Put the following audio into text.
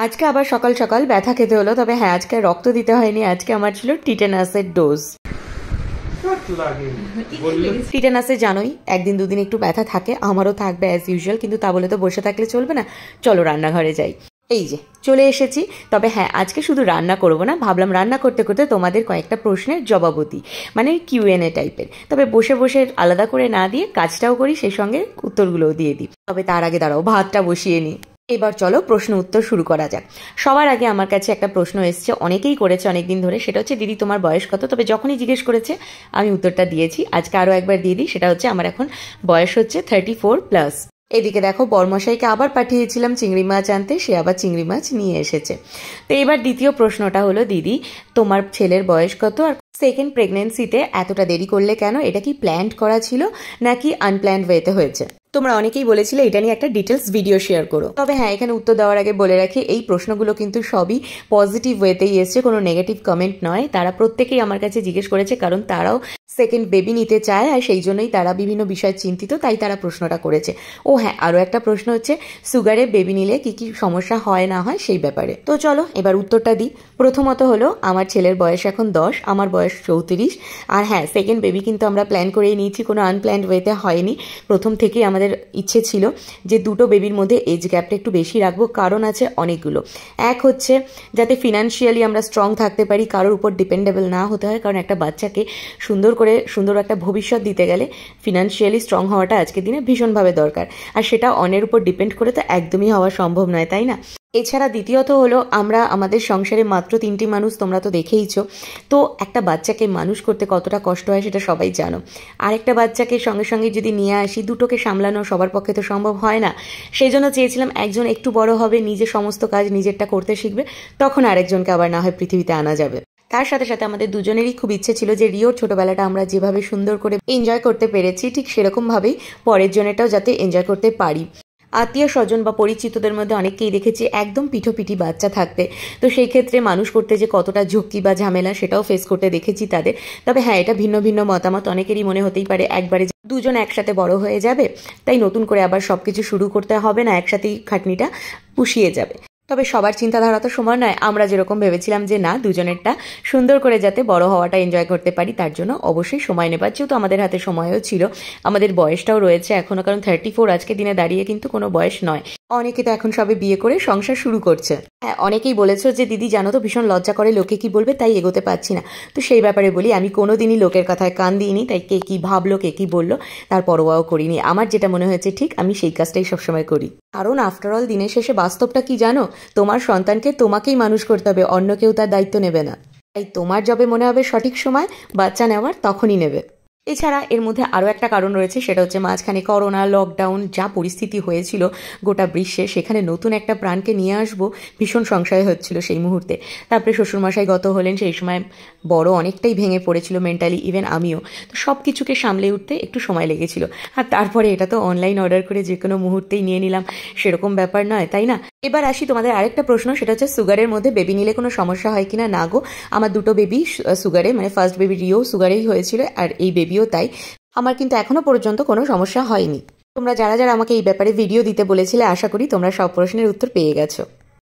আজকে আবার সকাল সকাল ব্যথা খেতে হলো, তবে হ্যাঁ আজকে রক্ত দিতে হয়নি, আজকে আমার ছিল টিটেনাসের ডোজ। টিটেনাসে জানোই একদিন দুদিন একটু ব্যথা থাকে, আমারও থাকবে অ্যাজ ইউজুয়াল, কিন্তু তা বলে তো বসে থাকলে চলবে না। চলো রান্নাঘরে যাই। এই যে চলে এসেছি। তবে হ্যাঁ আজকে শুধু রান্না করব না, ভাবলাম রান্না করতে করতে তোমাদের কয়েকটা প্রশ্নের জবাবও দিই, মানে কিউএনএ টাইপের। তবে বসে বসে আলাদা করে না দিয়ে কাজটাও করি, সেই সঙ্গে উত্তরগুলোও দিয়ে দিই। তবে তার আগে দাঁড়াও ভাতটা বসিয়ে নিই। এবার চলো প্রশ্ন উত্তর শুরু করা যাক। সবার আগে আমার কাছে একটা প্রশ্ন এসছে, অনেকেই করেছে অনেকদিন ধরে, সেটা হচ্ছে দিদি তোমার বয়স কত? তবে যখনই জিজ্ঞেস করেছে আমি উত্তরটা দিয়েছি, আজকে আরও একবার দিয়ে দিই। সেটা হচ্ছে আমার এখন বয়স হচ্ছে 34+। এদিকে দেখো বরমশাইকে আবার পাঠিয়েছিলাম চিংড়ি মাছ আনতে, সে আবার চিংড়ি মাছ নিয়ে এসেছে। তো এবার দ্বিতীয় প্রশ্নটা হলো, দিদি তোমার ছেলের বয়স কত, আর সেকেন্ড প্রেগনেন্সিতে এতটা দেরি করলে কেন? এটা কি প্ল্যান্ড করা ছিল নাকি আনপ্ল্যান্ড ওয়েতে হয়েছে? তোমরা অনেকেই বলেছিলে এটা নিয়ে একটা ডিটেলস ভিডিও শেয়ার করো। তবে হ্যাঁ এখানে উত্তর দেওয়ার আগে বলে রাখি, এই প্রশ্নগুলো কিন্তু সবই পজিটিভ ওয়েতেই এসছে, কোনো নেগেটিভ কমেন্ট নয়। তারা প্রত্যেকেই আমার কাছে জিজ্ঞেস করেছে, কারণ তারাও সেকেন্ড বেবি নিতে চায়, আর সেই জন্যই তারা বিভিন্ন বিষয়ে চিন্তিত, তাই তারা প্রশ্নটা করেছে। ও হ্যাঁ, আরও একটা প্রশ্ন হচ্ছে সুগারে বেবি নিলে কি কি সমস্যা হয় না হয় সেই ব্যাপারে। তো চলো এবার উত্তরটা দিই। প্রথমত হলো আমার ছেলের বয়স এখন 10, আমার বয়স 34। আর হ্যাঁ সেকেন্ড বেবি কিন্তু আমরা প্ল্যান করেই নিয়েছি, কোনো আনপ্ল্যান্ড ওয়েতে হয়নি। প্রথম থেকেই আমাদের ইচ্ছে ছিল যে দুটো বেবির মধ্যে এজ গ্যাপটা একটু বেশি রাখবো। কারণ আছে অনেকগুলো। এক হচ্ছে যাতে ফিনান্সিয়ালি আমরা স্ট্রং থাকতে পারি, কারোর উপর ডিপেন্ডেবল না হতে হয়, কারণ একটা বাচ্চাকে সুন্দর একটা ভবিষ্যৎ দিতে গেলে ফিনান্সিয়ালি স্ট্রং হওয়াটা আজকের দিনে ভীষণভাবে দরকার। আর সেটা অন্যের উপর ডিপেন্ড করে তো একদমই হওয়া সম্ভব নয়, তাই না? এছাড়া দ্বিতীয়ত হলো আমরা আমাদের সংসারে মাত্র 3টি মানুষ, তোমরা তো দেখেইছো। তো একটা বাচ্চাকে মানুষ করতে কতটা কষ্ট হয় সেটা সবাই জানো। আরেকটা বাচ্চাকে সঙ্গে সঙ্গে যদি নিয়ে আসি, দুটোকে সামলানো সবার পক্ষে তো সম্ভব হয় না। সেই জন্য চেয়েছিলাম একজন একটু বড় হবে, নিজে সমস্ত কাজ নিজেরটা করতে শিখবে, তখন আরেকজনকে আবার না হয় পৃথিবীতে আনা যাবে। তার সাথে সাথে আমাদের দুজনেরই খুব ইচ্ছে ছিল যে রিওর ছোটবেলাটা আমরা যেভাবে সুন্দর করে এনজয় করতে পেরেছি, ঠিক সেরকমভাবেই পরের জনেরটাও যাতে এনজয় করতে পারি। আত্মীয় স্বজন বা পরিচিতদের মধ্যে অনেককেই দেখেছি একদম পিঠোপিঠি বাচ্চা থাকতে। তো সেই ক্ষেত্রে মানুষ করতে যে কতটা ঝক্কি বা ঝামেলা সেটাও ফেস করতে দেখেছি তাদের। তবে হ্যাঁ এটা ভিন্ন ভিন্ন মতামত, অনেকেরই মনে হতেই পারে একবারে দুজন একসাথে বড় হয়ে যাবে, তাই নতুন করে আবার সবকিছু শুরু করতে হবে না, একসাথেই খাটনিটা পুষিয়ে যাবে। তবে সবার চিন্তাধারা তো সমান নয়। আমরা যেরকম ভেবেছিলাম যে না, দুজনেরটা সুন্দর করে যাতে বড় হওয়াটা এনজয় করতে পারি, তার জন্য অবশ্যই সময় নেবার, যেহেতু আমাদের হাতে সময়ও ছিল, আমাদের বয়সটাও রয়েছে এখনো, কারণ 34 আজকে দিনে দাঁড়িয়ে কিন্তু কোনো বয়স নয়। অনেকে তো এখন সবে বিয়ে করে সংসার শুরু করছে। হ্যাঁ অনেকেই বলেছো যে দিদি জানো তো ভীষণ লজ্জা করে, লোকে কি বলবে, তাই এগোতে পারছি না। তো সেই ব্যাপারে বলি, আমি কোনোদিনই লোকের কথায় কান দিইনি, তাই কে কি ভাবলো কে কি বললো তার পরোয়াও করিনি। আমার যেটা মনে হয়েছে ঠিক, আমি সেই কাজটাই সবসময় করি। কারণ আফটারঅল দিনের শেষে বাস্তবটা কি জানো, তোমার সন্তানকে তোমাকেই মানুষ করতে হবে, অন্য কেউ তার দায়িত্ব নেবে না। তাই তোমার যবে মনে হবে সঠিক সময় বাচ্চা নেওয়ার, তখনই নেবে। এছাড়া এর মধ্যে আরও একটা কারণ রয়েছে, সেটা হচ্ছে মাঝখানে করোনা, লকডাউন, যা পরিস্থিতি হয়েছিল গোটা বিশ্বে, সেখানে নতুন একটা প্রাণকে নিয়ে আসবো ভীষণ সংশয় হচ্ছিল সেই মুহূর্তে। তারপরে শ্বশুরমশাই গত হলেন, সেই সময় বড় অনেকটাই ভেঙে পড়েছিল মেন্টালি, ইভেন আমিও। তো সব কিছুকে সামলে উঠতে একটু সময় লেগেছিল। আর তারপরে এটা তো অনলাইন অর্ডার করে যে কোনো মুহূর্তেই নিয়ে নিলাম, সেরকম ব্যাপার নয়, তাই না? এবার আসি তোমাদের আরেকটা প্রশ্ন, সেটা হচ্ছে সুগারের মধ্যে বেবি নিলে কোনো সমস্যা হয় কিনা। না গো, আমার দুটো বেবি সুগারে, মানে ফার্স্ট বেবি রিও সুগারেই হয়েছিল, আর এই বেবিও তাই। আমার কিন্তু এখনো পর্যন্ত কোনো সমস্যা হয়নি। তোমরা যারা যারা আমাকে এই ব্যাপারে ভিডিও দিতে বলেছিলে, আশা করি তোমরা সব প্রশ্নের উত্তর পেয়ে গেছো।